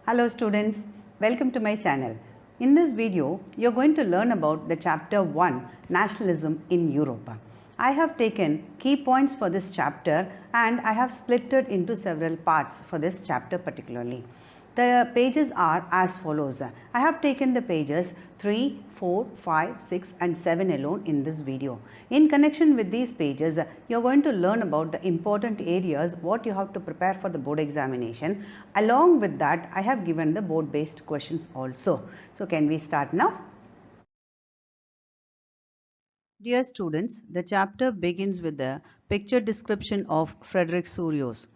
Hello students, welcome to my channel. In this video, you are going to learn about the chapter 1, Nationalism in Europe. I have taken key points for this chapter and I have split it into several parts for this chapter particularly. The pages are as follows. I have taken the pages 3, 4, 5, 6 and 7 alone in this video. In connection with these pages, you are going to learn about the important areas what you have to prepare for the board examination. Along with that, I have given the board based questions also. So can we start now? Dear students, the chapter begins with the picture description of Frederick Surios.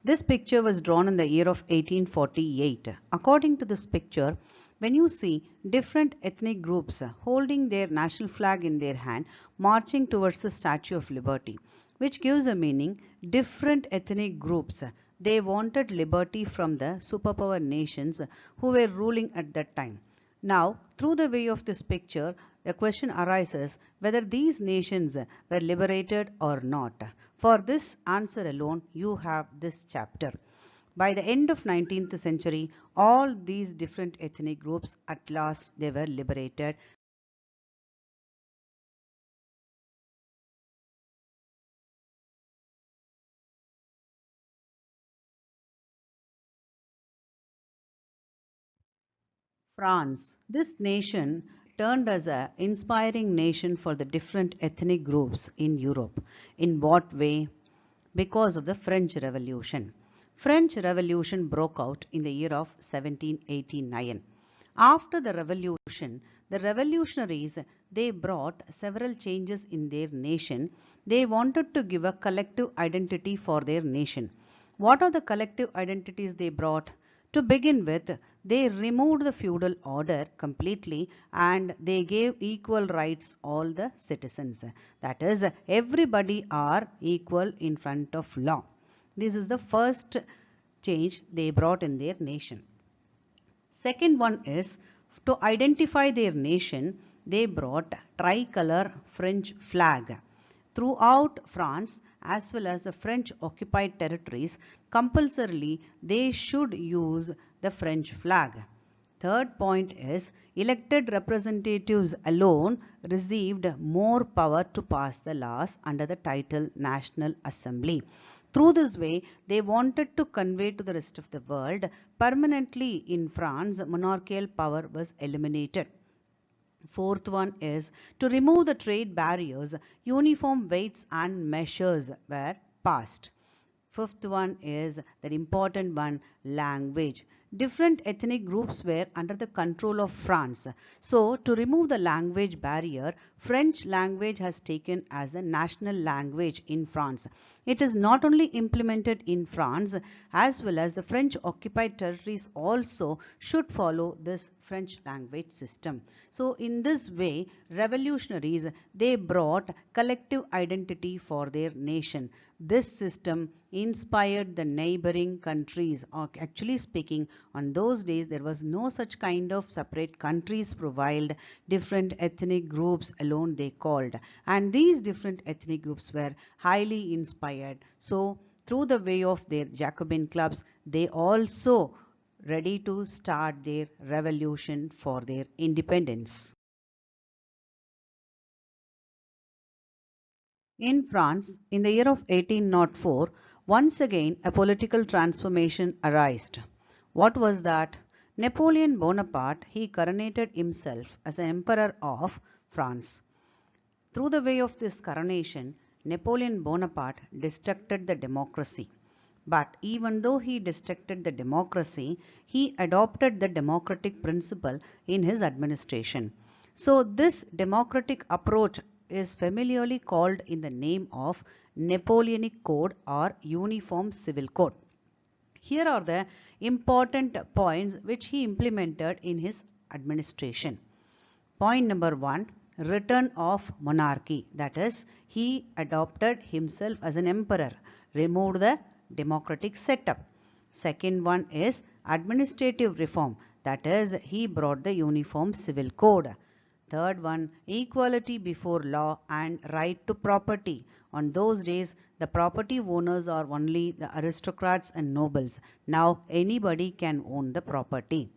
This picture was drawn in the year of 1848. According to this picture, when you see different ethnic groups holding their national flag in their hand, marching towards the Statue of Liberty, which gives a meaning different ethnic groups. They wanted liberty from the superpower nations who were ruling at that time. Now, through the way of this picture, a question arises whether these nations were liberated or not. For this answer alone, you have this chapter. By the end of 19th century, all these different ethnic groups at last they were liberated. France, this nation turned as an inspiring nation for the different ethnic groups in Europe. In what way? Because of the French Revolution. French Revolution broke out in the year of 1789. After the revolution, the revolutionaries they brought several changes in their nation. They wanted to give a collective identity for their nation. What are the collective identities they brought? To begin with, they removed the feudal order completely and they gave equal rights all the citizens. That is, everybody are equal in front of law. This is the first change they brought in their nation. Second one is to identify their nation, they brought tricolor French flag. Throughout France as well as the French occupied territories, compulsorily they should use the French flag. Third point is elected representatives alone received more power to pass the laws under the title National Assembly. Through this way, they wanted to convey to the rest of the world permanently in France monarchical power was eliminated. Fourth one is to remove the trade barriers, uniform weights and measures were passed. Fifth one is the important one, language. Different ethnic groups were under the control of France. So, to remove the language barrier, French language has taken as a national language in France. It is not only implemented in France as well as the French occupied territories also should follow this French language system. So, in this way, revolutionaries, they brought collective identity for their nation. This system inspired the neighboring countries. Actually speaking, on those days there was no such kind of separate countries provided, different ethnic groups alone they called, and these different ethnic groups were highly inspired. So through the way of their Jacobin clubs, they also ready to start their revolution for their independence. In France, in the year of 1804, once again a political transformation arose. What was that? Napoleon Bonaparte, he coronated himself as an emperor of France. Through the way of this coronation, Napoleon Bonaparte destructed the democracy. But even though he destructed the democracy, he adopted the democratic principle in his administration. So this democratic approach is familiarly called in the name of Napoleonic Code or Uniform Civil Code. Here are the important points which he implemented in his administration. Point number 1, return of monarchy. That is, he adopted himself as an emperor, removed the democratic setup. Second one is administrative reform. That is, he brought the Uniform Civil Code. Third one, equality before law and right to property. On those days, the property owners are only the aristocrats and nobles. Now anybody can own the property.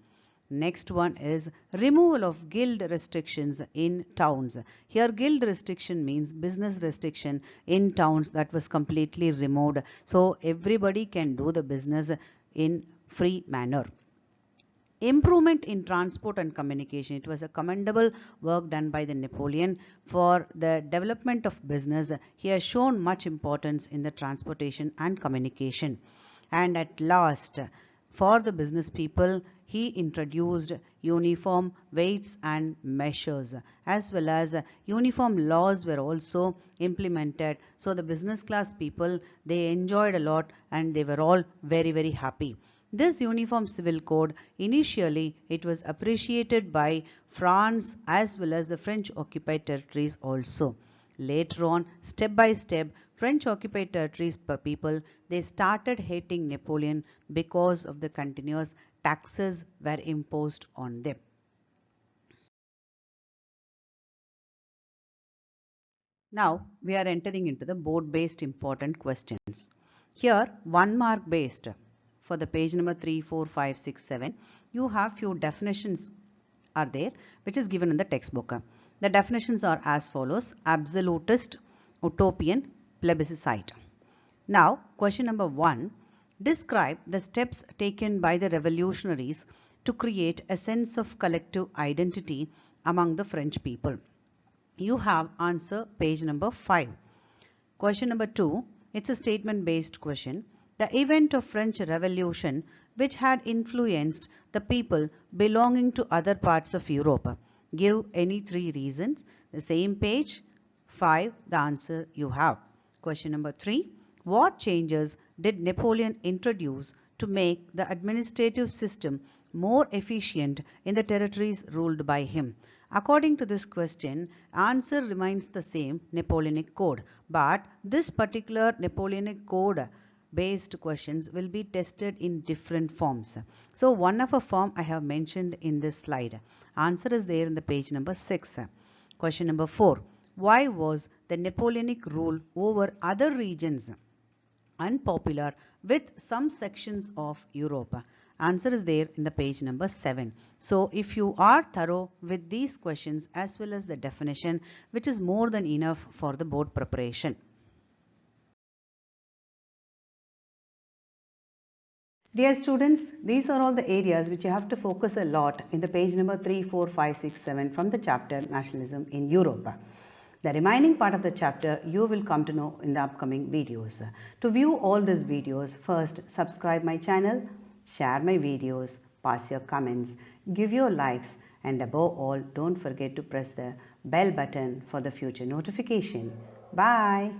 Next one is removal of guild restrictions in towns. Here guild restriction means business restriction in towns that was completely removed. So everybody can do the business in free manner. Improvement in transport and communication. It was a commendable work done by the Napoleon for the development of business. He has shown much importance in the transportation and communication. And at last, for the business people, he introduced uniform weights and measures, as well as uniform laws were also implemented. So the business class people, they enjoyed a lot and they were all very, very happy. This uniform civil code, initially it was appreciated by France as well as the French occupied territories also. Later on, step by step, French occupied territories people, they started hating Napoleon because of the continuous taxes were imposed on them. Now we are entering into the board-based important questions. Here, 1 mark based. For the page number 3, 4, 5, 6, 7, you have few definitions are there which is given in the textbook. The definitions are as follows: absolutist, utopian, plebiscite. Now, question number 1, describe the steps taken by the revolutionaries to create a sense of collective identity among the French people. You have answer page number 5. Question number 2, it's a statement based question. The event of French Revolution which had influenced the people belonging to other parts of Europe. Give any 3 reasons. The same page 5, the answer you have. Question number 3, what changes did Napoleon introduce to make the administrative system more efficient in the territories ruled by him? According to this question, answer remains the same, Napoleonic Code. But this particular Napoleonic Code based questions will be tested in different forms. So one of a form I have mentioned in this slide. Answer is there in the page number 6. Question number 4. Why was the Napoleonic rule over other regions unpopular with some sections of Europe? Answer is there in the page number 7. So if you are thorough with these questions as well as the definition, which is more than enough for the board preparation. Dear students, these are all the areas which you have to focus a lot in the page number 3, 4, 5, 6, 7 from the chapter Nationalism in Europe. The remaining part of the chapter you will come to know in the upcoming videos. To view all these videos, first subscribe my channel, share my videos, pass your comments, give your likes, and above all, don't forget to press the bell button for the future notification. Bye.